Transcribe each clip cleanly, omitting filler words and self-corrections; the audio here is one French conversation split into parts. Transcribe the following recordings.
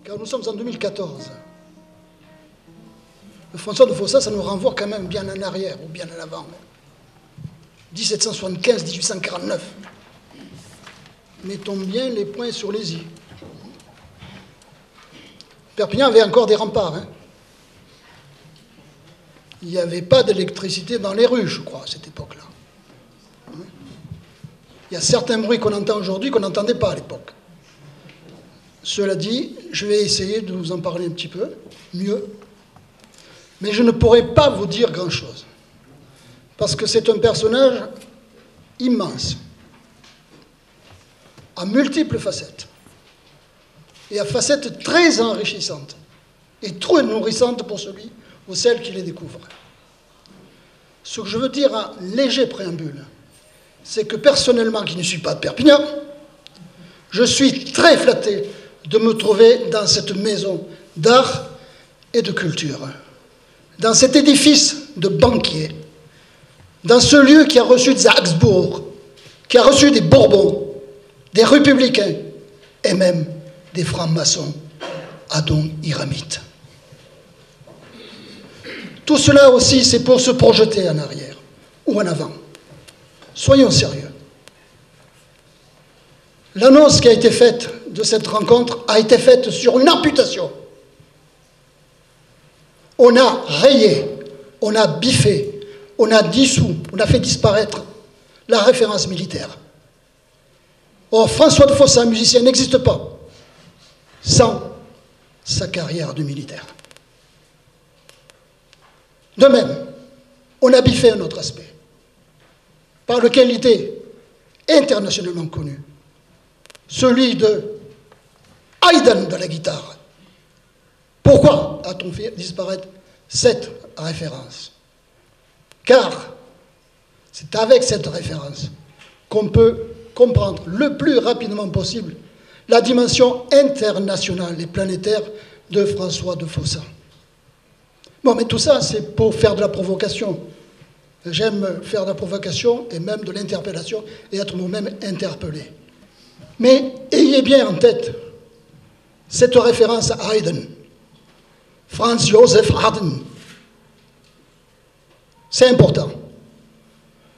car nous sommes en 2014. Le François de Fossat, ça nous renvoie quand même bien en arrière, ou bien en avant. 1775-1849. Mettons bien les points sur les i. Perpignan avait encore des remparts. Hein. Il n'y avait pas d'électricité dans les rues, je crois, à cette époque-là. Il y a certains bruits qu'on entend aujourd'hui qu'on n'entendait pas à l'époque. Cela dit, je vais essayer de vous en parler un petit peu, mieux. Mais je ne pourrai pas vous dire grand-chose. Parce que c'est un personnage immense, à multiples facettes, et à facettes très enrichissantes, et trop nourrissantes pour celui ou celle qui les découvre. Ce que je veux dire en léger préambule, c'est que personnellement, qui ne suis pas de Perpignan, je suis très flatté de me trouver dans cette maison d'art et de culture, dans cet édifice de banquiers, dans ce lieu qui a reçu des Habsbourg, qui a reçu des Bourbons, des républicains et même des francs-maçons adon-iramites. Tout cela aussi, c'est pour se projeter en arrière ou en avant. Soyons sérieux. L'annonce qui a été faite de cette rencontre a été faite sur une amputation. On a rayé, on a biffé, on a dissous, on a fait disparaître la référence militaire. Or, François de Fossat, musicien, n'existe pas sans sa carrière de militaire. De même, on a biffé un autre aspect, par lequel il était internationalement connu, celui de Haydn de la guitare. Pourquoi a-t-on fait disparaître cette référence? Car c'est avec cette référence qu'on peut comprendre le plus rapidement possible la dimension internationale et planétaire de François de Fossat. Bon, mais tout ça, c'est pour faire de la provocation. J'aime faire de la provocation et même de l'interpellation et être moi-même interpellé. Mais ayez bien en tête cette référence à Haydn, Franz Joseph Haydn. C'est important.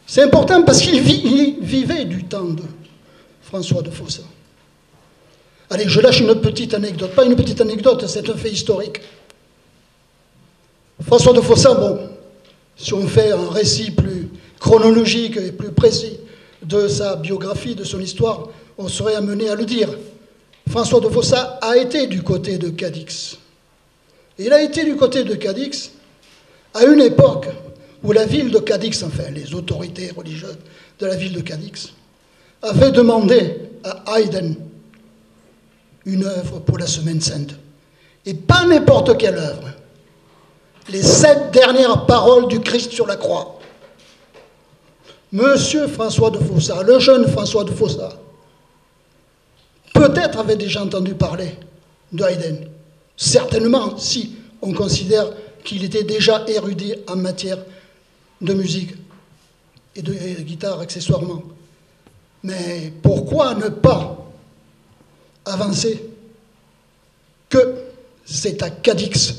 C'est important parce qu'il vivait du temps de François de Fossat. Allez, je lâche une petite anecdote. Pas une petite anecdote, c'est un fait historique. François de Fossat, bon, si on fait un récit plus chronologique et plus précis de sa biographie, de son histoire, on serait amené à le dire. François de Fossat a été du côté de Cadix. Et il a été du côté de Cadix à une époque où la ville de Cadix, enfin les autorités religieuses de la ville de Cadix, avaient demandé à Haydn une œuvre pour la Semaine Sainte. Et pas n'importe quelle œuvre. Les 7 dernières paroles du Christ sur la croix. Monsieur François de Fossat, le jeune François de Fossat, peut-être avait déjà entendu parler de Haydn. Certainement, si on considère qu'il était déjà érudit en matière de musique et de guitare accessoirement. Mais pourquoi ne pas avancer que c'est à Cadix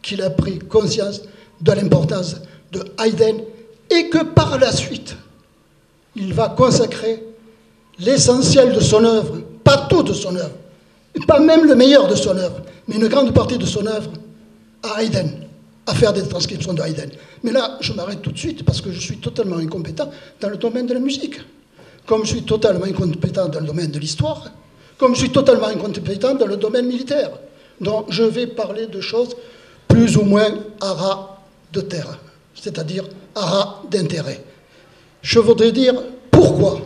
qu'il a pris conscience de l'importance de Haydn et que par la suite, il va consacrer l'essentiel de son œuvre, pas tout de son œuvre, et pas même le meilleur de son œuvre, mais une grande partie de son œuvre à Haydn, à faire des transcriptions de Haydn. Mais là, je m'arrête tout de suite parce que je suis totalement incompétent dans le domaine de la musique, comme je suis totalement incompétent dans le domaine de l'histoire, comme je suis totalement incompétent dans le domaine militaire. Donc je vais parler de choses plus ou moins à ras de terre, c'est-à-dire à ras d'intérêt. Je voudrais dire pourquoi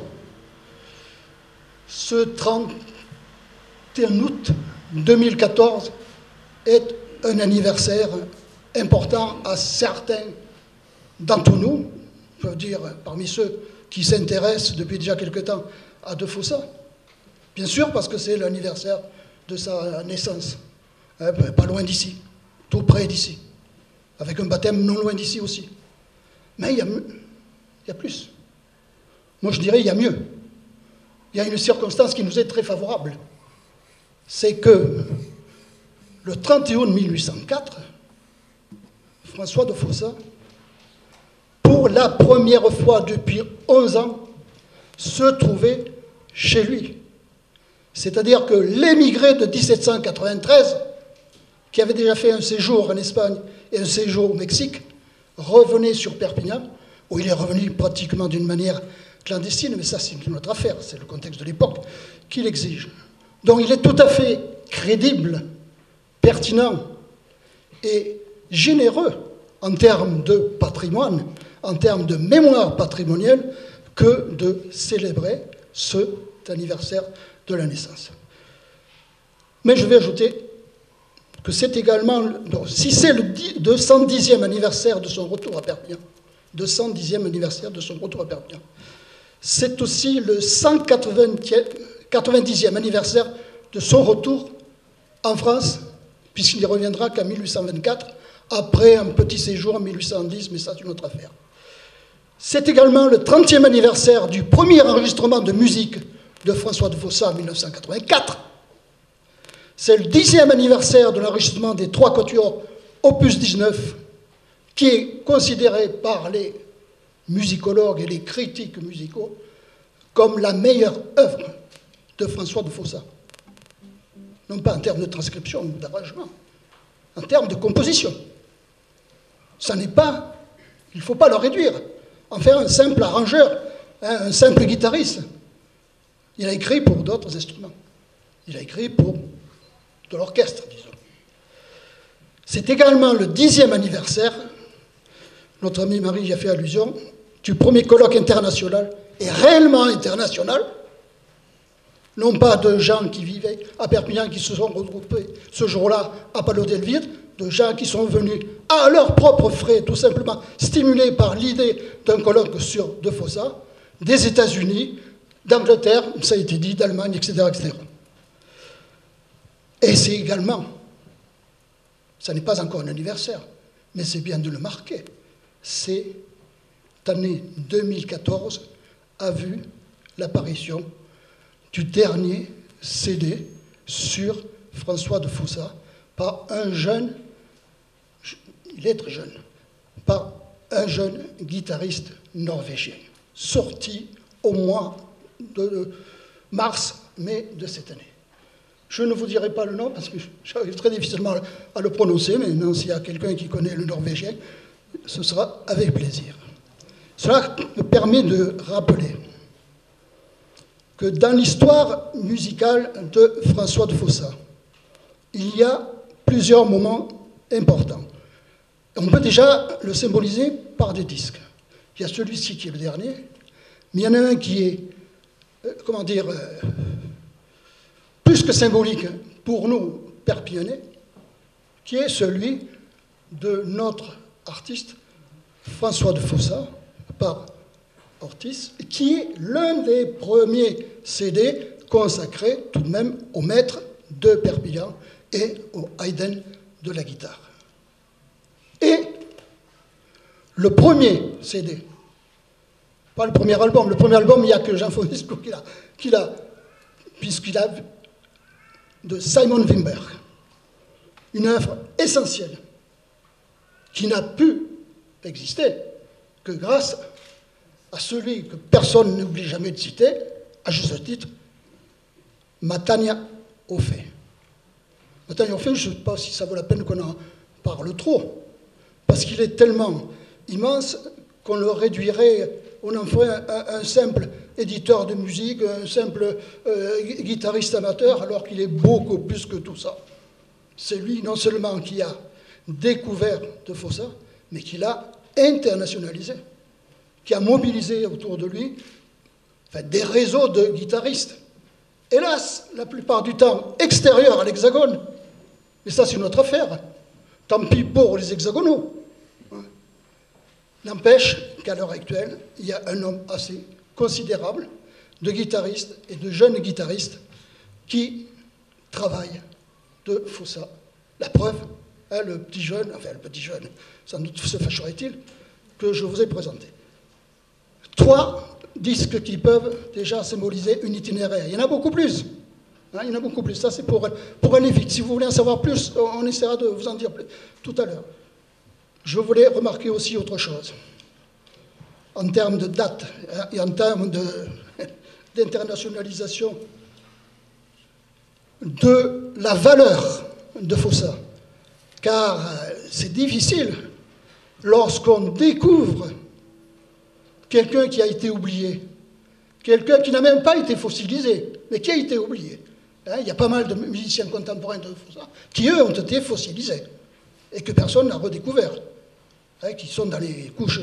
ce 31 août 2014 est un anniversaire important à certains d'entre nous, je veux dire parmi ceux qui s'intéressent depuis déjà quelque temps à de Fossat. Bien sûr parce que c'est l'anniversaire de sa naissance, pas loin d'ici, tout près d'ici, avec un baptême non loin d'ici aussi. Mais il y a plus. Moi je dirais il y a mieux. Il y a une circonstance qui nous est très favorable. C'est que le 31 août 1804, François de Fossat, pour la première fois depuis 11 ans, se trouvait chez lui. C'est-à-dire que l'émigré de 1793, qui avait déjà fait un séjour en Espagne et un séjour au Mexique, revenait sur Perpignan, où il est revenu pratiquement d'une manière clandestine, mais ça c'est une autre affaire, c'est le contexte de l'époque qui l'exige. Donc il est tout à fait crédible, pertinent et généreux en termes de patrimoine, en termes de mémoire patrimoniale, que de célébrer cet anniversaire de la naissance. Mais je vais ajouter que c'est également, donc, si c'est le 210e anniversaire de son retour à Perpignan, 210e anniversaire de son retour à Perpignan, c'est aussi le 190e anniversaire de son retour en France, puisqu'il n'y reviendra qu'en 1824, après un petit séjour en 1810, mais ça c'est une autre affaire. C'est également le 30e anniversaire du premier enregistrement de musique de François de Fossat en 1984. C'est le 10e anniversaire de l'enregistrement des 3 quatuors opus 19, qui est considéré par les musicologues et les critiques musicaux comme la meilleure œuvre de François de Fossat. Non pas en termes de transcription ou d'arrangement, en termes de composition. Ça n'est pas, il ne faut pas le réduire, en faire un simple arrangeur, un simple guitariste. Il a écrit pour d'autres instruments. Il a écrit pour de l'orchestre, disons. C'est également le 10e anniversaire, notre ami Marie y a fait allusion, du premier colloque international, et réellement international, non pas de gens qui vivaient à Perpignan, qui se sont regroupés ce jour-là à Palau d'Elvire, de gens qui sont venus à leurs propres frais, tout simplement stimulés par l'idée d'un colloque sur de Fossat, des États-Unis, d'Angleterre, ça a été dit, d'Allemagne, etc., etc. Et c'est également, ça n'est pas encore un anniversaire, mais c'est bien de le marquer, cette année 2014 a vu l'apparition du dernier CD sur François de Fossat par un jeune, il est très jeune, par un jeune guitariste norvégien, sorti au mois de mars-mai de cette année. Je ne vous dirai pas le nom parce que j'arrive très difficilement à le prononcer, mais non, s'il y a quelqu'un qui connaît le norvégien, ce sera avec plaisir. Cela me permet de rappeler que dans l'histoire musicale de François de Fossat, il y a plusieurs moments importants. On peut déjà le symboliser par des disques. Il y a celui-ci qui est le dernier, mais il y en a un qui est, comment dire, plus que symbolique pour nous, Perpignanais, qui est celui de notre artiste François de Fossat, par Ortiz, qui est l'un des premiers CD consacrés tout de même au maître de Perpignan et au Haydn de la guitare. Et le premier CD, pas le premier album, il n'y a que Jean Fonesco puisqu'il a de Simon Wimberg, une œuvre essentielle qui n'a pu exister que grâce à celui que personne n'oublie jamais de citer, à juste titre, Matania Ophé. Matania Ophé, je ne sais pas si ça vaut la peine qu'on en parle trop, parce qu'il est tellement immense qu'on le réduirait, on en ferait un simple éditeur de musique, un simple guitariste amateur, alors qu'il est beaucoup plus que tout ça. C'est lui non seulement qui a découvert de Fossat, mais qui l'a internationalisé, qui a mobilisé autour de lui des réseaux de guitaristes. Hélas, la plupart du temps extérieurs à l'Hexagone. Mais ça, c'est une autre affaire. Tant pis pour les hexagonaux. N'empêche qu'à l'heure actuelle, il y a un nombre assez considérable de guitaristes et de jeunes guitaristes qui travaillent de Fossat. La preuve, le petit jeune, sans doute se fâcherait-il, que je vous ai présenté. 3 disques qui peuvent déjà symboliser une itinéraire. Il y en a beaucoup plus. Hein, il y en a beaucoup plus. Ça, c'est pour aller vite. Si vous voulez en savoir plus, on essaiera de vous en dire plus tout à l'heure. Je voulais remarquer aussi autre chose. En termes de date et en termes d'internationalisation de la valeur de Fossa. Car c'est difficile lorsqu'on découvre quelqu'un qui a été oublié, quelqu'un qui n'a même pas été fossilisé, mais qui a été oublié. Hein, il y a pas mal de musiciens contemporains de Fossa qui, eux, ont été fossilisés et que personne n'a redécouvert, hein, qui sont dans les couches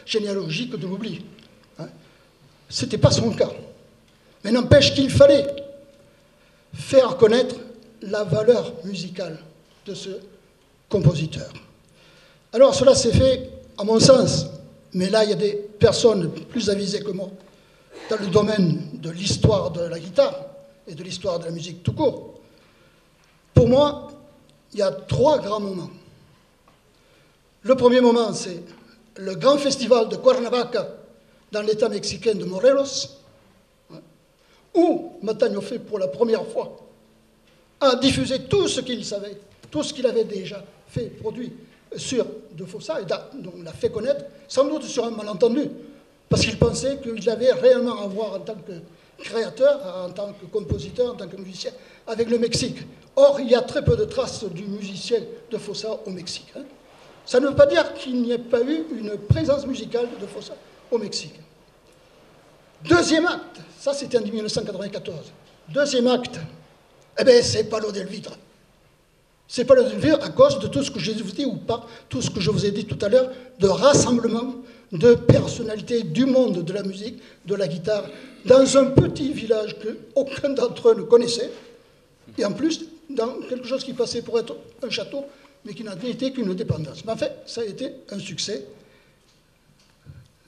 généalogiques de l'oubli. Hein. Ce n'était pas son cas. Mais n'empêche qu'il fallait faire connaître la valeur musicale de ce compositeur. Alors cela s'est fait, à mon sens, mais là il y a des personnes plus avisées que moi, dans le domaine de l'histoire de la guitare et de l'histoire de la musique tout court. Pour moi, il y a 3 grands moments. Le premier moment, c'est le grand festival de Cuernavaca dans l'État mexicain de Morelos, où Mataño Fe, pour la première fois, a diffusé tout ce qu'il savait, tout ce qu'il avait déjà fait, produit sur de Fossa, et donc l'a fait connaître, sans doute sur un malentendu, parce qu'il pensait qu'il avait réellement à voir en tant que créateur, en tant que compositeur, en tant que musicien, avec le Mexique. Or, il y a très peu de traces du musicien de Fossa au Mexique. Hein. Ça ne veut pas dire qu'il n'y ait pas eu une présence musicale de Fossa au Mexique. Deuxième acte, ça c'était en 1994. Deuxième acte, eh bien c'est Palo del Vidre. C'est Palo del Vidre à cause de tout ce que je vous ai dit, ou pas, tout ce que je vous ai dit tout à l'heure, de rassemblement de personnalités du monde de la musique, de la guitare, dans un petit village qu'aucun d'entre eux ne connaissait, et en plus dans quelque chose qui passait pour être un château, mais qui n'a été qu'une dépendance. Mais en fait, ça a été un succès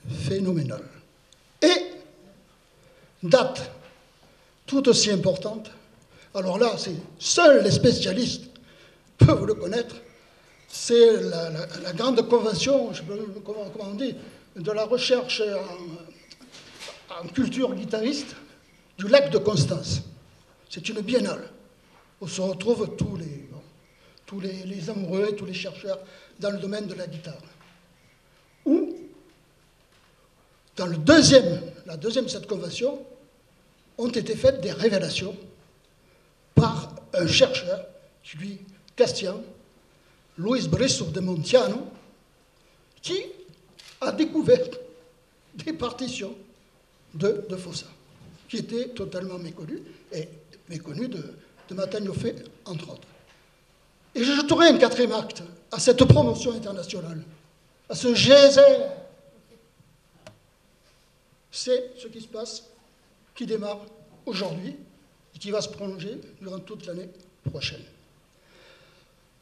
phénoménal. Et date tout aussi importante, alors là, seuls les spécialistes peuvent le connaître, c'est la grande convention, je sais pas comment on dit, de la recherche en culture guitariste du lac de Constance. C'est une biennale où se retrouvent tous les amoureux et tous les chercheurs dans le domaine de la guitare. Où, dans la deuxième de cette convention, ont été faites des révélations par un chercheur, lui, Castian, Luis Bresso de Montiano, qui a découvert des partitions de Fossa, qui étaient totalement méconnues, et méconnues de Mataño Fe, entre autres. Et j'ajouterai un 4e acte à cette promotion internationale, à ce geyser. C'est ce qui se passe, qui démarre aujourd'hui et qui va se prolonger durant toute l'année prochaine.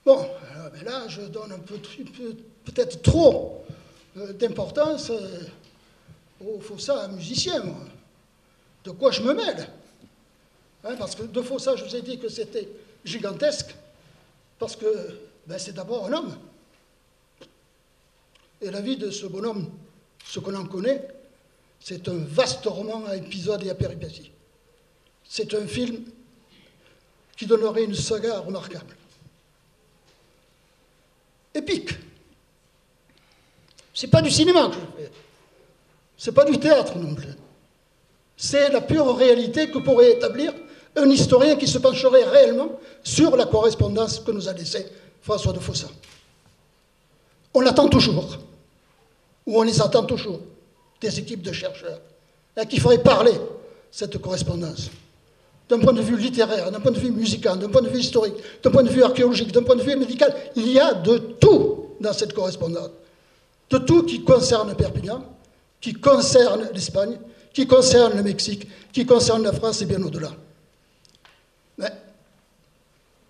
Bon, ben là, je donne un peu, peut-être trop d'importance au Fossa musicien, moi. De quoi je me mêle, hein, parce que de Fossa, je vous ai dit que c'était gigantesque, parce que ben, c'est d'abord un homme. Et la vie de ce bonhomme, ce qu'on en connaît, c'est un vaste roman à épisodes et à péripéties. C'est un film qui donnerait une saga remarquable. Épique. C'est pas du cinéma que je fais. C'est pas du théâtre non plus. C'est la pure réalité que pourrait établir un historien qui se pencherait réellement sur la correspondance que nous a laissée François de Fossa. On l'attend toujours, ou on les attend toujours, des équipes de chercheurs, qui feraient parler cette correspondance. D'un point de vue littéraire, d'un point de vue musical, d'un point de vue historique, d'un point de vue archéologique, d'un point de vue médical, il y a de tout dans cette correspondance. De tout qui concerne Perpignan, qui concerne l'Espagne, qui concerne le Mexique, qui concerne la France et bien au-delà. Mais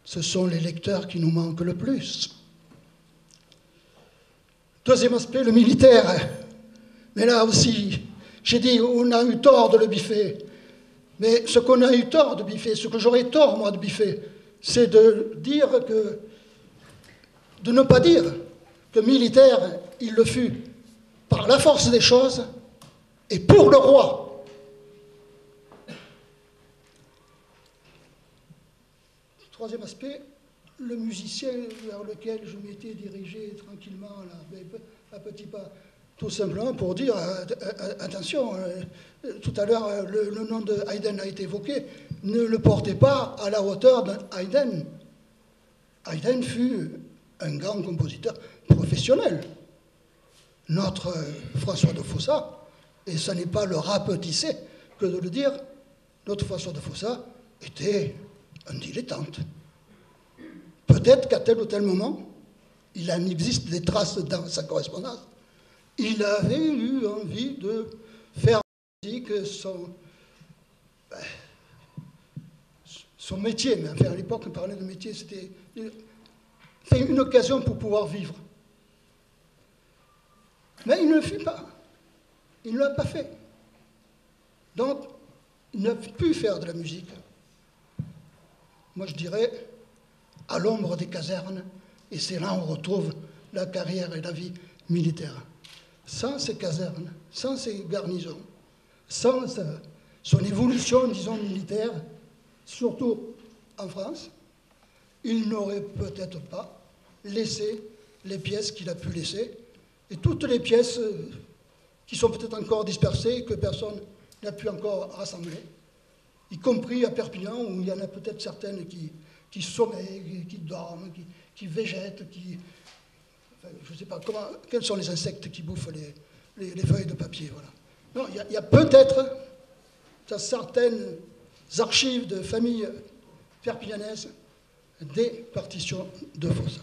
ce sont les lecteurs qui nous manquent le plus. Deuxième aspect, le militaire. Mais là aussi, j'ai dit, on a eu tort de le biffer. Mais ce qu'on a eu tort de biffer, ce que j'aurais tort, moi, de biffer, c'est de dire que, de ne pas dire que militaire, il le fut par la force des choses et pour le roi. troisième aspect, le musicien vers lequel je m'étais dirigé tranquillement, là, à petits pas, tout simplement pour dire, attention, tout à l'heure, le nom de Haydn a été évoqué, ne le portez pas à la hauteur d'un Haydn. Haydn fut un grand compositeur professionnel. Notre François de Fossat, et ce n'est pas le rapetisser que de le dire, notre François de Fossat était un dilettante. Peut-être qu'à tel ou tel moment, il en existe des traces dans sa correspondance, il avait eu envie de faire musique son métier. Mais enfin, à l'époque, on parlait de métier, c'était une occasion pour pouvoir vivre. Mais il ne le fit pas. Il ne l'a pas fait. Donc, il n'a pu faire de la musique. Moi, je dirais, à l'ombre des casernes, et c'est là où on retrouve la carrière et la vie militaire. Sans ces casernes, sans ces garnisons, sans son évolution, disons, militaire, surtout en France, il n'aurait peut-être pas laissé les pièces qu'il a pu laisser, et toutes les pièces qui sont peut-être encore dispersées, que personne n'a pu encore rassembler, y compris à Perpignan, où il y en a peut-être certaines qui sommeillent, qui dorment, qui végètent, enfin, je ne sais pas quels sont les insectes qui bouffent les feuilles de papier. Voilà. Non, il y a peut-être certaines archives de familles perpignanaises des partitions de Fossat.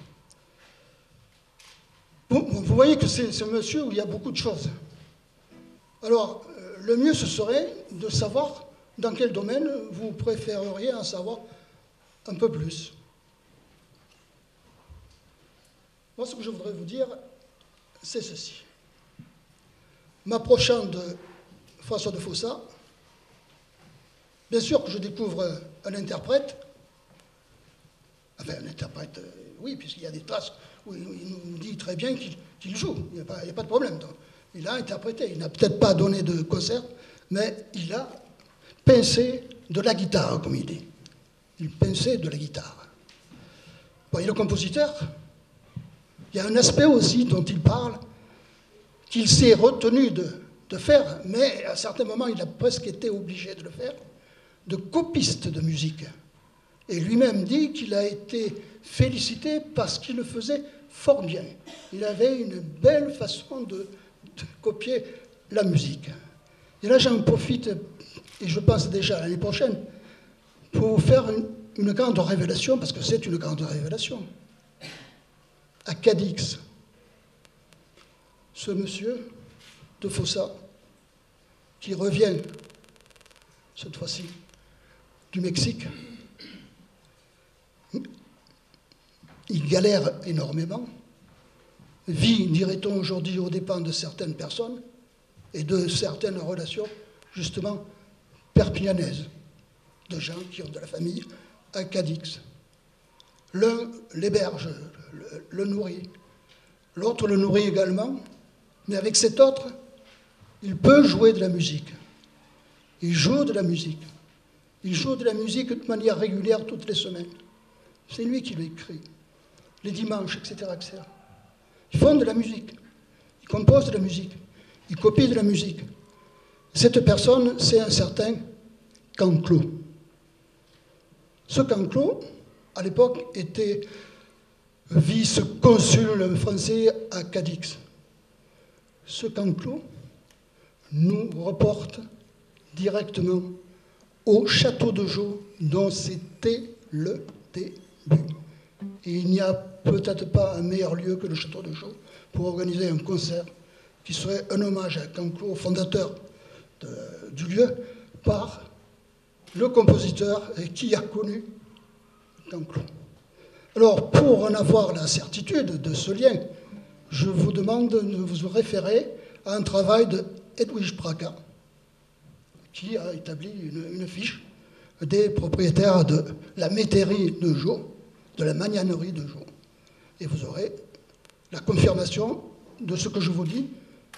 Vous voyez que c'est un monsieur où il y a beaucoup de choses. Alors, le mieux, ce serait de savoir dans quel domaine vous préféreriez en savoir un peu plus. Moi, ce que je voudrais vous dire, c'est ceci. M'approchant de François de Fossat, bien sûr que je découvre un interprète, enfin un interprète, oui, puisqu'il y a des traces où il nous dit très bien qu'il joue, il n'y a pas de problème. Donc, il a interprété, il n'a peut-être pas donné de concert, mais il a pincé de la guitare, comme il dit. Il pinçait de la guitare. Bon, et le compositeur, il y a un aspect aussi dont il parle, qu'il s'est retenu de faire, mais à certains moments, il a presque été obligé de le faire, de copiste de musique. Et lui-même dit qu'il a été félicité parce qu'il le faisait fort bien. Il avait une belle façon de copier la musique. Et là, j'en profite, et je pense déjà l'année prochaine, pour vous faire une grande révélation, parce que c'est une grande révélation. À Cadix, ce monsieur de Fossat, qui revient, cette fois-ci, du Mexique, il galère énormément, vit, dirait-on aujourd'hui, aux dépens de certaines personnes et de certaines relations, justement, perpignanaises, de gens qui ont de la famille à Cadix. L'un l'héberge, le nourrit, l'autre le nourrit également, mais avec cet autre, il peut jouer de la musique. Il joue de la musique. Il joue de la musique de manière régulière toutes les semaines. C'est lui qui l'écrit, les dimanches, etc., etc. Ils font de la musique, ils composent de la musique, ils copient de la musique. Cette personne, c'est un certain Canclot. Ce Canclot, à l'époque, était vice-consul français à Cadix. Ce Canclot nous reporte directement au château de Jeaux, dont c'était le début. Et il n'y a peut-être pas un meilleur lieu que le château de Jeaux pour organiser un concert qui serait un hommage à Canclot, fondateur du lieu, par le compositeur qui a connu Canclot. Alors, pour en avoir la certitude de ce lien, je vous demande de vous référer à un travail de Edwige Praca, qui a établi une fiche des propriétaires de la métairie de Jeaux, de la magnanerie de Jeaux. Et vous aurez la confirmation de ce que je vous dis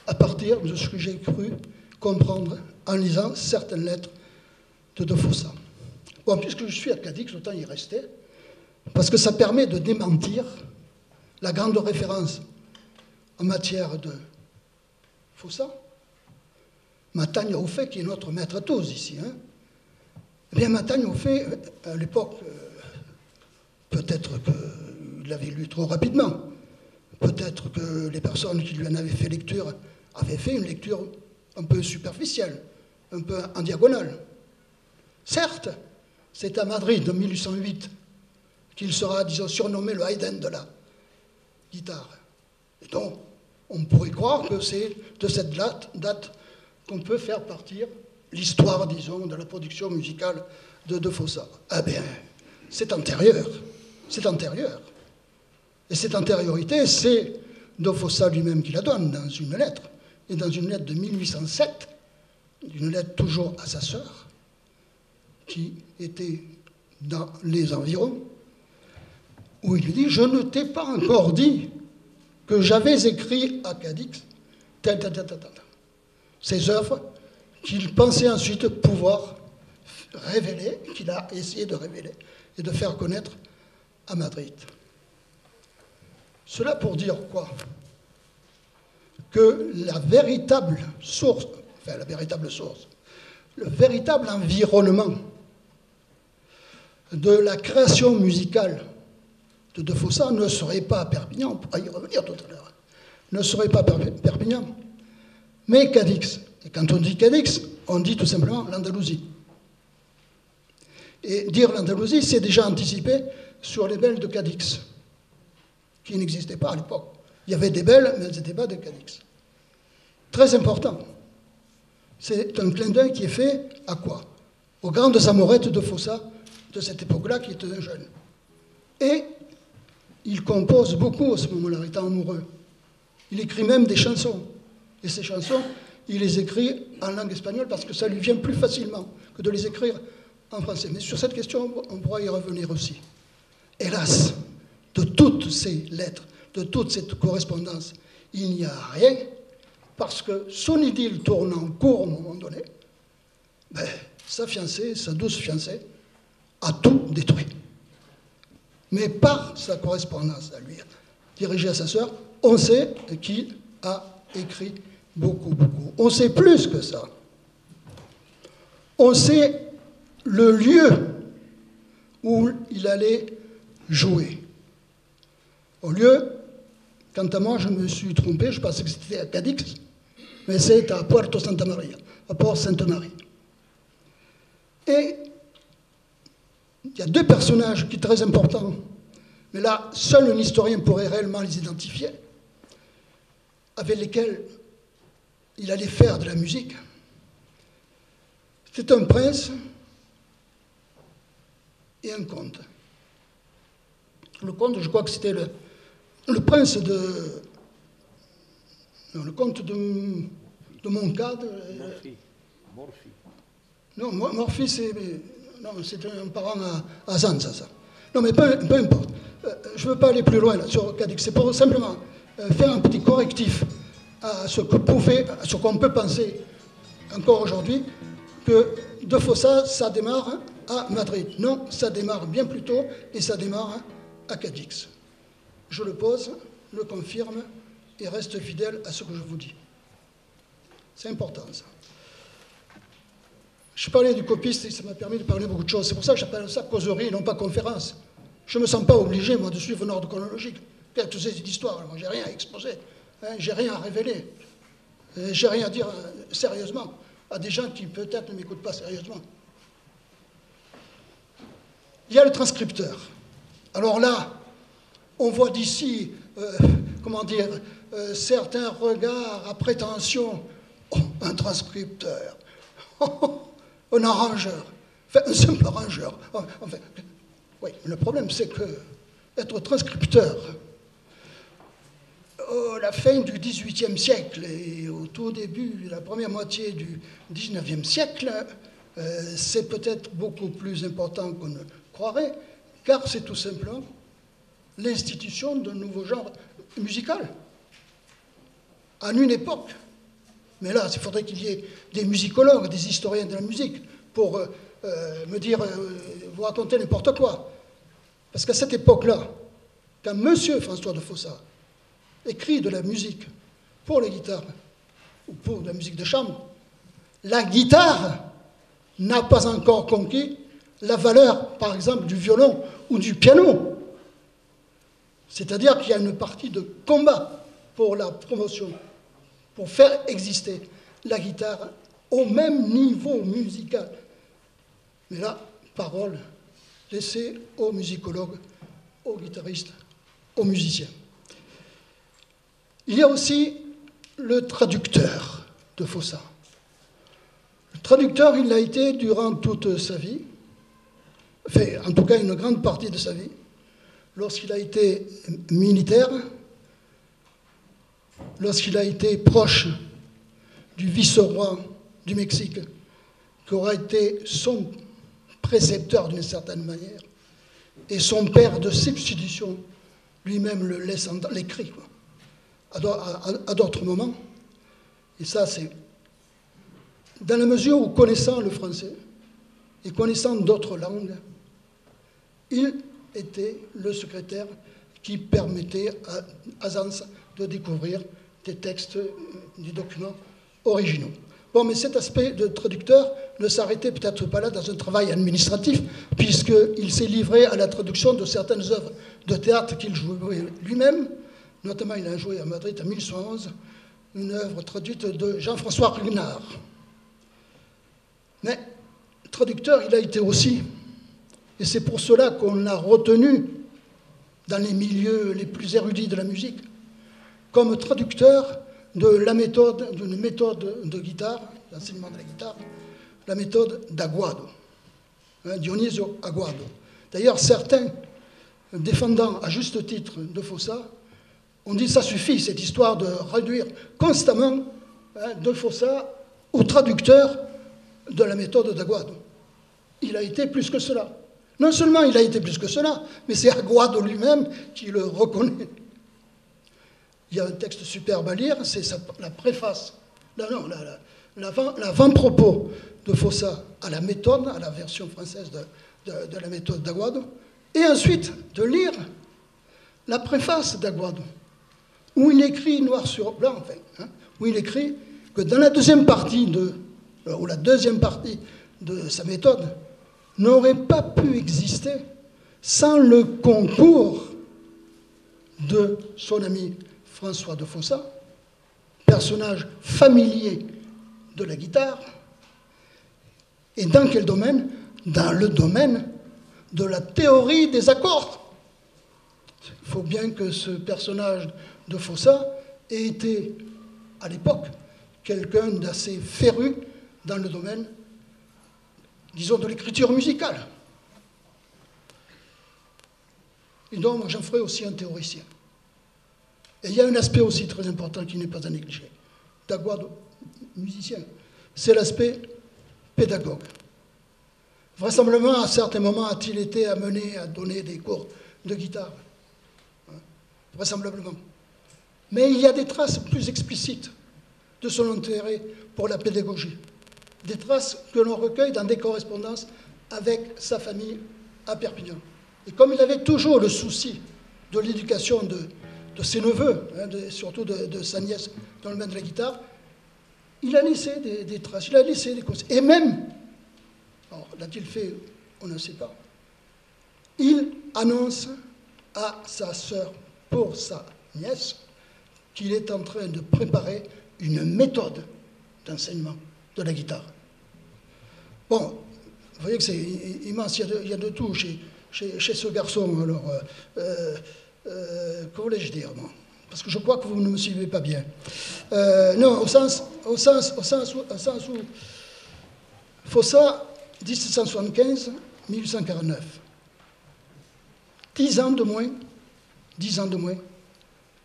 à partir de ce que j'ai cru comprendre en lisant certaines lettres de Fossat. Bon, puisque je suis à Cadix, autant y rester. parce que ça permet de démentir la grande référence en matière de Fossa, Matagne Houffet, qui est notre maître à tous ici. Hein. Eh bien, Matagne Houffet, à l'époque, peut-être qu'il l'avait lu trop rapidement, peut-être que les personnes qui lui en avaient fait lecture avaient fait une lecture un peu superficielle, un peu en diagonale. Certes, c'est à Madrid, en 1808, qu'il sera, disons, surnommé le Haydn de la guitare. Et donc, on pourrait croire que c'est de cette date qu'on peut faire partir l'histoire, disons, de la production musicale de Fossa. Ah bien, c'est antérieur. C'est antérieur. Et cette antériorité, c'est de Fossa lui-même qui la donne dans une lettre. Et dans une lettre de 1807, une lettre toujours à sa sœur, qui était dans les environs, où il lui dit « Je ne t'ai pas encore dit que j'avais écrit à Cadix ces œuvres qu'il pensait ensuite pouvoir révéler, qu'il a essayé de révéler et de faire connaître à Madrid. » Cela pour dire quoi? Que la véritable source, le véritable environnement de la création musicale de Fossa ne serait pas à Perpignan, on pourra y revenir tout à l'heure, ne serait pas Perpignan, mais Cadix. Et quand on dit Cadix, on dit tout simplement l'Andalousie. Et dire l'Andalousie, c'est déjà anticiper sur les belles de Cadix, qui n'existaient pas à l'époque. Il y avait des belles, mais elles n'étaient pas de Cadix. Très important. C'est un clin d'œil qui est fait à quoi? Aux grandes amourettes de Fossa de cette époque-là, qui était un jeune. Et il compose beaucoup à ce moment-là, étant amoureux. Il écrit même des chansons. Et ces chansons, il les écrit en langue espagnole parce que ça lui vient plus facilement que de les écrire en français. Mais sur cette question, on pourra y revenir aussi. Hélas, de toutes ces lettres, de toute cette correspondance, il n'y a rien, parce que son idylle tourne en cours à un moment donné, ben, sa fiancée, sa douce fiancée, a tout détruit. Mais par sa correspondance à lui, dirigée à sa sœur, on sait qu'il a écrit beaucoup, beaucoup. On sait plus que ça. On sait le lieu où il allait jouer. Au lieu, quant à moi, je me suis trompé, je pensais que c'était à Cadix, mais c'est à Puerto Santa Maria, à Port-Sainte-Marie. Et il y a deux personnages qui sont très importants, mais là, seul un historien pourrait réellement les identifier, avec lesquels il allait faire de la musique. C'était un prince et un comte. Le comte, je crois que c'était le prince de... Non, le comte de Montcade. Morphy. Non, Morphy, c'est un parent à Zanza, ça. Non, mais peu importe. Je ne veux pas aller plus loin là, sur Cadix. C'est pour simplement faire un petit correctif à ce qu'on peut penser encore aujourd'hui, que De Fossa, ça démarre à Madrid. Non, ça démarre bien plus tôt, et ça démarre à Cadix. Je le pose, le confirme, et reste fidèle à ce que je vous dis. C'est important, ça. Je parlais du copiste et ça m'a permis de parler beaucoup de choses. C'est pour ça que j'appelle ça causerie et non pas conférence. Je ne me sens pas obligé, moi, de suivre un ordre chronologique. Qu'est-ce que c'est cette histoire? Moi, j'ai rien à exposer, hein, j'ai rien à révéler, j'ai rien à dire sérieusement à des gens qui peut-être ne m'écoutent pas sérieusement. Il y a le transcripteur. Alors là, on voit d'ici, certains regards à prétention. Oh, un transcripteur. Un arrangeur, enfin un simple arrangeur. Enfin, oui, le problème c'est que être transcripteur, la fin du XVIIIe siècle et au tout début, la première moitié du XIXe siècle, c'est peut-être beaucoup plus important qu'on ne croirait, car c'est tout simplement l'institution d'un nouveau genre musical. En une époque. Mais là, il faudrait qu'il y ait des musicologues, des historiens de la musique, pour me dire, vous racontez n'importe quoi. Parce qu'à cette époque-là, quand M. François de Fossat écrit de la musique pour les guitares, ou pour de la musique de chambre, la guitare n'a pas encore conquis la valeur, par exemple, du violon ou du piano. C'est-à-dire qu'il y a une partie de combat pour la promotion, pour faire exister la guitare au même niveau musical. Mais là, parole laissée aux musicologues, aux guitaristes, aux musiciens. Il y a aussi le traducteur de Fossat. Le traducteur, il l'a été durant toute sa vie, enfin, en tout cas une grande partie de sa vie, lorsqu'il a été militaire, lorsqu'il a été proche du vice-roi du Mexique, qui aura été son précepteur d'une certaine manière, et son père de substitution, lui-même le laisse l'écrit, à d'autres moments. Et ça, c'est dans la mesure où, connaissant le français et connaissant d'autres langues, il était le secrétaire qui permettait à Azance de découvrir des textes, des documents originaux. Bon, mais cet aspect de traducteur ne s'arrêtait peut-être pas là dans un travail administratif, puisqu'il s'est livré à la traduction de certaines œuvres de théâtre qu'il jouait lui-même. Notamment, il a joué à Madrid en 1111 une œuvre traduite de Jean-François Rugnard. Mais traducteur, il a été aussi, et c'est pour cela qu'on l'a retenu dans les milieux les plus érudits de la musique, comme traducteur de la méthode, d'une méthode de guitare, l'enseignement de la guitare, la méthode d'Aguado, Dionisio Aguado. D'ailleurs, certains, défendant à juste titre de Fossat, on dit ça suffit, cette histoire de réduire constamment de Fossat au traducteur de la méthode d'Aguado. Il a été plus que cela. Non seulement il a été plus que cela, mais c'est Aguado lui-même qui le reconnaît. Il y a un texte superbe à lire, c'est la préface, l'avant-propos de Fossat à la méthode, à la version française de la méthode d'Aguado, et ensuite de lire la préface d'Aguado, où il écrit noir sur blanc, où il écrit que dans la deuxième partie de sa méthode n'aurait pas pu exister sans le concours de son ami François de Fossat, personnage familier de la guitare. Et dans quel domaine? Dans le domaine de la théorie des accords. Il faut bien que ce personnage de Fossat ait été, à l'époque, quelqu'un d'assez féru dans le domaine, disons, de l'écriture musicale. Et donc, j'en ferai aussi un théoricien. Et il y a un aspect aussi très important qui n'est pas à négliger, d'Aguado, musicien, c'est l'aspect pédagogue. Vraisemblablement, à certains moments, a-t-il été amené à donner des cours de guitare. Vraisemblablement. Mais il y a des traces plus explicites de son intérêt pour la pédagogie. Des traces que l'on recueille dans des correspondances avec sa famille à Perpignan. Et comme il avait toujours le souci de l'éducation de ses neveux, surtout de sa nièce dans le domaine de la guitare, il a laissé des traces, il a laissé des conseils. Et même, alors l'a-t-il fait, on ne sait pas, il annonce à sa sœur, pour sa nièce, qu'il est en train de préparer une méthode d'enseignement de la guitare. Bon, vous voyez que c'est immense, il y a de tout chez ce garçon. Alors, que voulais-je dire, moi? Parce que je crois que vous ne me suivez pas bien. Non, au sens où Fossat, 1775-1849, 10 ans de moins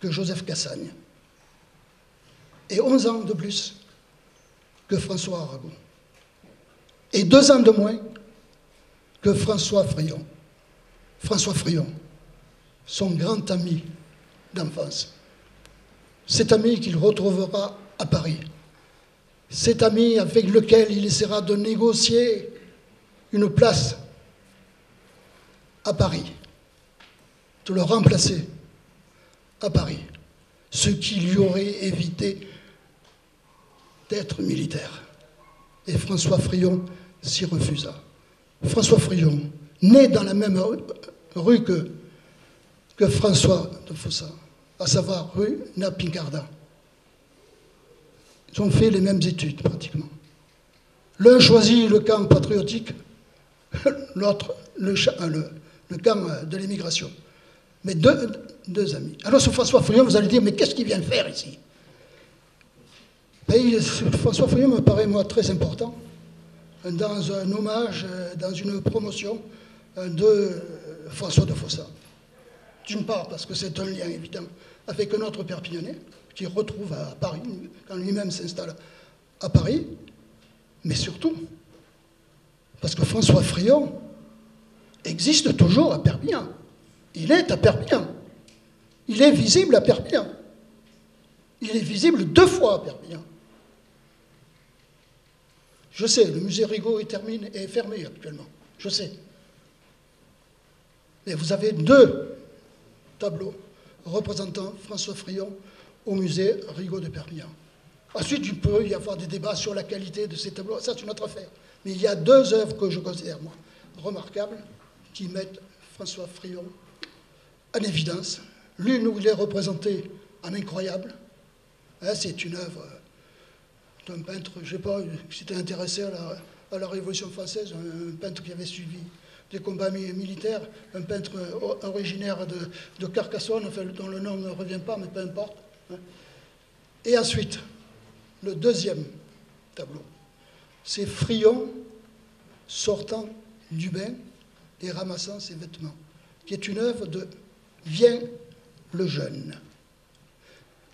que Joseph Cassagne, et 11 ans de plus que François Arago, et 2 ans de moins que François Frion. François Frion, son grand ami d'enfance, cet ami qu'il retrouvera à Paris, cet ami avec lequel il essaiera de négocier une place à Paris, de le remplacer à Paris, ce qui lui aurait évité d'être militaire. Et François Frion s'y refusa. François Frion, né dans la même rue que François de Fossat, à savoir rue Napincarda. Ils ont fait les mêmes études, pratiquement. L'un choisit le camp patriotique, l'autre le camp de l'émigration. Mais deux amis. Alors ce François Frion, vous allez dire, mais qu'est-ce qu'il vient faire ici? Et François Frion me paraît, moi, très important, dans un hommage, dans une promotion de François de Fossat. D'une part, parce que c'est un lien évident avec un autre Perpignanais, qui retrouve à Paris, quand lui-même s'installe à Paris, mais surtout, parce que François Frion existe toujours à Perpignan. Il est à Perpignan. Il est visible à Perpignan. Il est visible 2 fois à Perpignan. Je sais, le musée Rigaud est fermé actuellement. Je sais. Mais vous avez 2 tableaux représentant François Frion au musée Rigaud de Perpignan. Ensuite, il peut y avoir des débats sur la qualité de ces tableaux. Ça, c'est une autre affaire. Mais il y a 2 œuvres que je considère, moi, remarquables, qui mettent François Frion en évidence. L'une où il est représenté en incroyable. Hein, c'est une œuvre d'un peintre, je ne sais pas, qui s'était intéressé à la Révolution française, un peintre qui avait suivi des combats militaires, un peintre originaire de Carcassonne, enfin, dont le nom ne revient pas, mais peu importe. Hein. Et ensuite, le 2e tableau, c'est Frion sortant du bain et ramassant ses vêtements, qui est une œuvre de Vien le Jeune.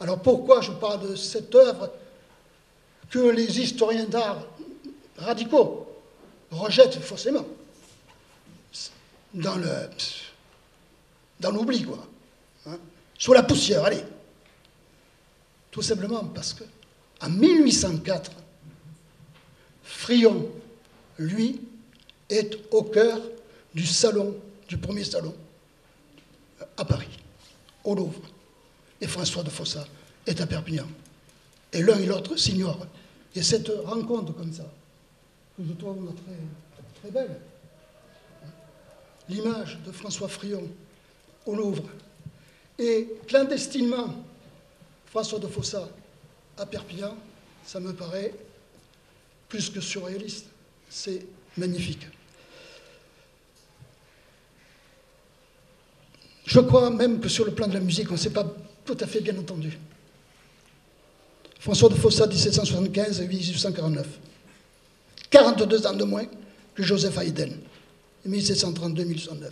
Alors pourquoi je parle de cette œuvre que les historiens d'art radicaux rejettent forcément dans l'oubli, quoi, hein, sous la poussière, allez. Tout simplement parce que en 1804, Frion, lui, est au cœur du premier salon à Paris, au Louvre. Et François de Fossat est à Perpignan. Et l'un et l'autre s'ignorent. Et cette rencontre comme ça, que je trouve très, très belle, l'image de François Frion au Louvre, et clandestinement François de Fossat à Perpignan, ça me paraît plus que surréaliste. C'est magnifique. Je crois même que sur le plan de la musique, on ne s'est pas tout à fait bien entendu. François de Fossat, 1775 et 1849. 42 ans de moins que Joseph Haydn, 1732-1809.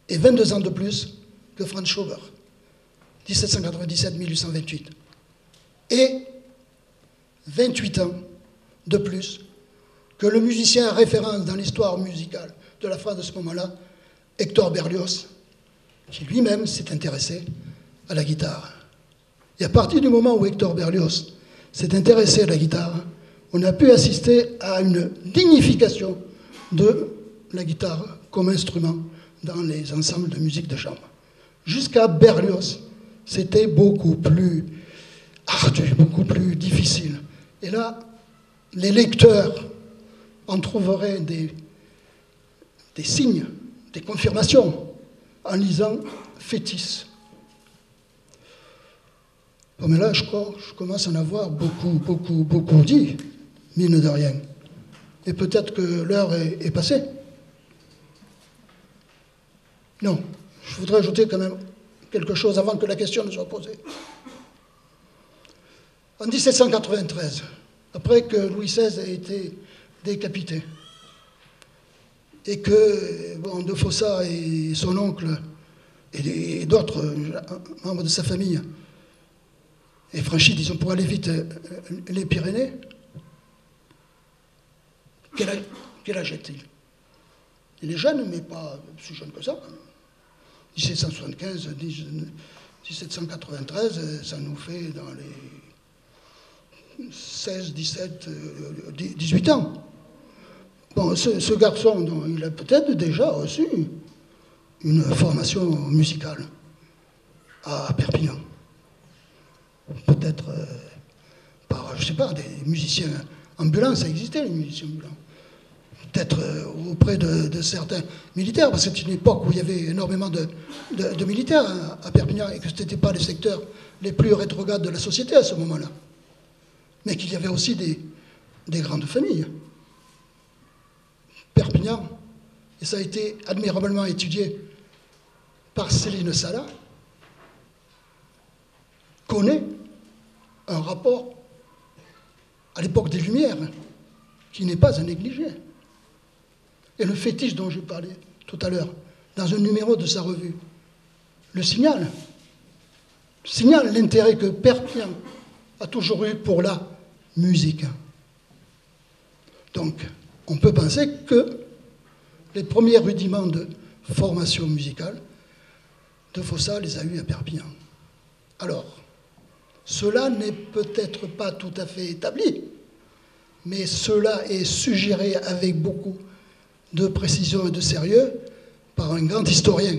Et 22 ans de plus que Franz Schubert, 1797-1828. Et 28 ans de plus que le musicien référence dans l'histoire musicale de la France de ce moment-là, Hector Berlioz, qui lui-même s'est intéressé à la guitare. Et à partir du moment où Hector Berlioz s'est intéressé à la guitare, on a pu assister à une dignification de la guitare comme instrument dans les ensembles de musique de chambre. Jusqu'à Berlioz, c'était beaucoup plus ardu, beaucoup plus difficile. Et là, les lecteurs en trouveraient des signes, des confirmations, en lisant Fétis. Bon, mais là, je crois, je commence à en avoir beaucoup dit, mine de rien. Et peut-être que l'heure est passée. Non, je voudrais ajouter quand même quelque chose avant que la question ne soit posée. En 1793, après que Louis XVI ait été décapité, et que de Fossat et son oncle et d'autres membres de sa famille aient franchi, disons, pour aller vite, les Pyrénées, quel âge est-il? Il est jeune, mais pas si jeune que ça. 1775, 1793, ça nous fait dans les 16, 17, 18 ans. Bon, ce garçon, il a peut-être déjà reçu une formation musicale à Perpignan. Peut-être par, je ne sais pas, des musiciens ambulants, ça existait les musiciens ambulants. Peut-être auprès de certains militaires, parce que c'est une époque où il y avait énormément de militaires à Perpignan et que ce n'était pas les secteurs les plus rétrogrades de la société à ce moment-là. Mais qu'il y avait aussi des grandes familles. Perpignan, et ça a été admirablement étudié par Céline Sala, connaît un rapport à l'époque des Lumières qui n'est pas à négliger. Et le fétiche dont je parlais tout à l'heure, dans un numéro de sa revue, le signale l'intérêt que Perpignan a toujours eu pour la musique. Donc, on peut penser que les premiers rudiments de formation musicale, de Fossa les a eus à Perpignan. Alors, cela n'est peut-être pas tout à fait établi, mais cela est suggéré avec beaucoup de précision et de sérieux par un grand historien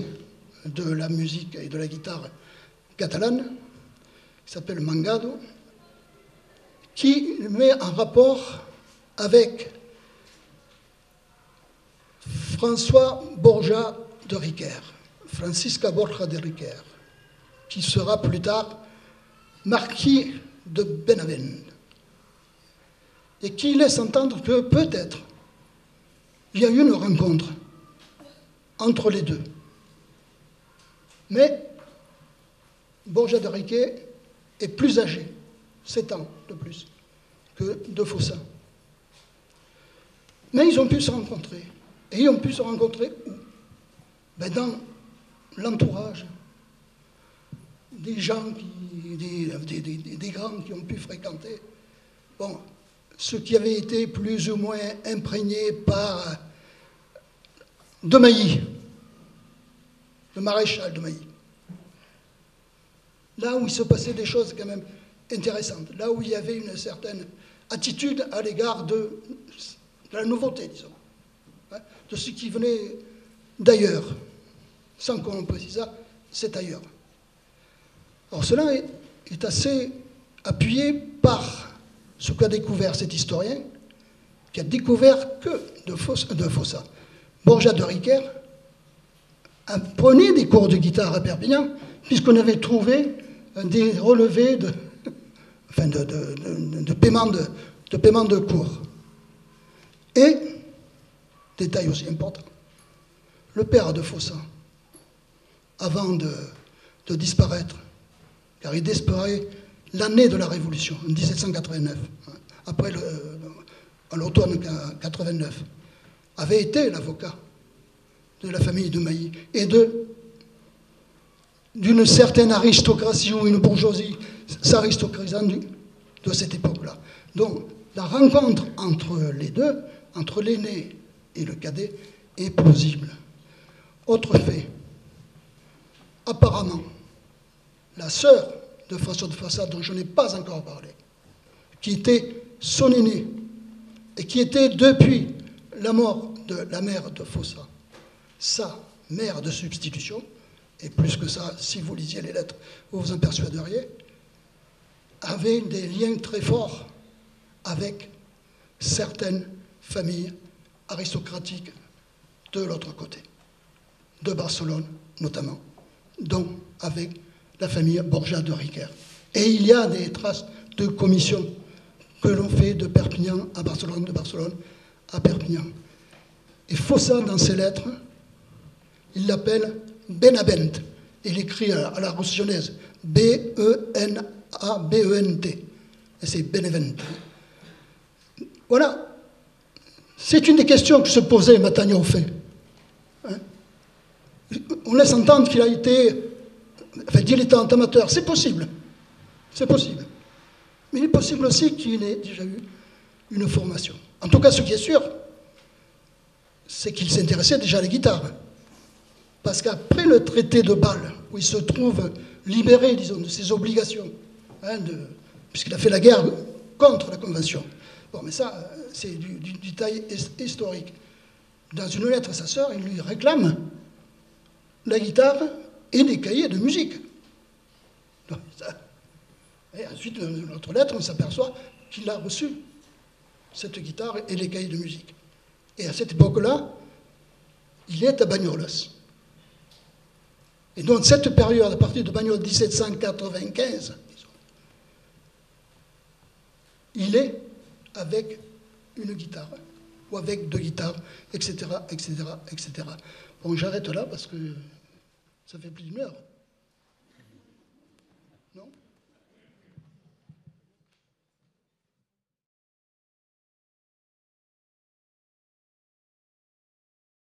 de la musique et de la guitare catalane, qui s'appelle Mangado, qui met en rapport avec François Borja de Riquer, Francisca Borja de Riquer, qui sera plus tard marquis de Benavent, et qui laisse entendre que peut-être il y a eu une rencontre entre les deux. Mais Borja de Riquer est plus âgé, 7 ans de plus, que de Fossa. Mais ils ont pu se rencontrer. Et ils ont pu se rencontrer où? Ben dans l'entourage des gens, des grands qui ont pu fréquenter. Bon, ceux qui avaient été plus ou moins imprégnés par de Mailly, le maréchal de Mailly. Là où il se passait des choses quand même intéressantes, là où il y avait une certaine attitude à l'égard de la nouveauté, disons, hein, de ce qui venait d'ailleurs, sans qu'on précise ça, c'est ailleurs. Alors cela est assez appuyé par ce qu'a découvert cet historien, qui a découvert que de Fossa. Borja de Riquer prenait des cours de guitare à Perpignan, puisqu'on avait trouvé des relevés de paiement de cours. Et, détail aussi important, le père de Fossa, avant de disparaître, car il disparaît l'année de la Révolution, en 1789, après l'automne 89, avait été l'avocat de la famille de Mailly et d'une certaine aristocratie ou une bourgeoisie s'aristocratisant de cette époque-là. Donc, la rencontre entre les deux, entre l'aîné et le cadet, est plausible. Autre fait, apparemment, la sœur de François de Fossa, dont je n'ai pas encore parlé, qui était son aînée, et qui était depuis la mort de la mère de Fossa, sa mère de substitution, et plus que ça, si vous lisiez les lettres, vous vous en persuaderiez, avait des liens très forts avec certaines familles aristocratiques de l'autre côté, de Barcelone notamment, dont avec la famille Borja de Riquer. Et il y a des traces de commissions que l'on fait de Perpignan à Barcelone, de Barcelone à Perpignan. Et Fossa, dans ses lettres, il l'appelle Benavent. Il écrit à la roussillonnaise B-E-N-A-B-E-N-T. Et c'est Benavent. Voilà. C'est une des questions que se posait Matagno au fait. Hein? On laisse entendre qu'il a été dilettante amateur. C'est possible. C'est possible. Mais il est possible aussi qu'il ait déjà eu une formation. En tout cas, ce qui est sûr, c'est qu'il s'intéressait déjà à la guitare. Parce qu'après le traité de Bâle, où il se trouve libéré, disons, de ses obligations, hein, puisqu'il a fait la guerre contre la Convention. Bon, mais ça, c'est du détail historique. Dans une lettre à sa sœur, il lui réclame la guitare et des cahiers de musique. Donc, et ensuite, dans notre lettre, on s'aperçoit qu'il a reçu cette guitare et les cahiers de musique. Et à cette époque-là, il est à Bagnoles. Et donc, cette période, à partir de Bagnoles 1795, il est avec une guitare, ou avec deux guitares, etc., etc., etc. Bon, j'arrête là parce que ça fait plus d'une heure.